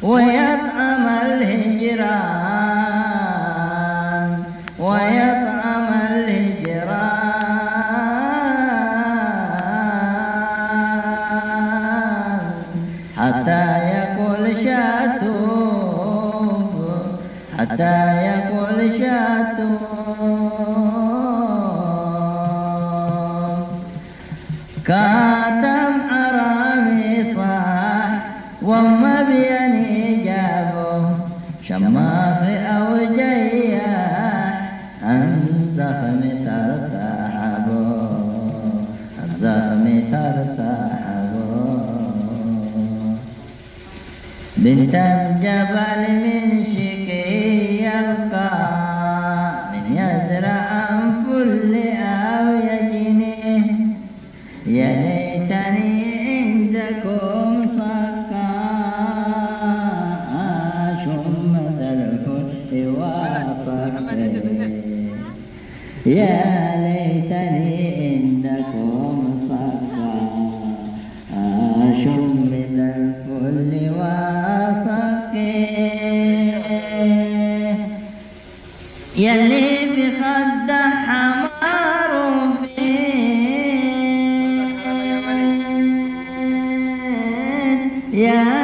ويطعم الهجران ويطعم الهجران حتى يقول شاتوب حتى يقول شاتوب كاتم حرامي صاح وما بيني جابه شماخ أو جياح الزخم ترتاحبه الزخم ترتاحبه بنت الجبل من شكي يلقى من يزرع فل أو يجنيه يا ليتني عندكم صكا شمة الفل وصكي يا ليتني عندكم صكا شمة الفل وصكي يلي بخده حمار فيه يا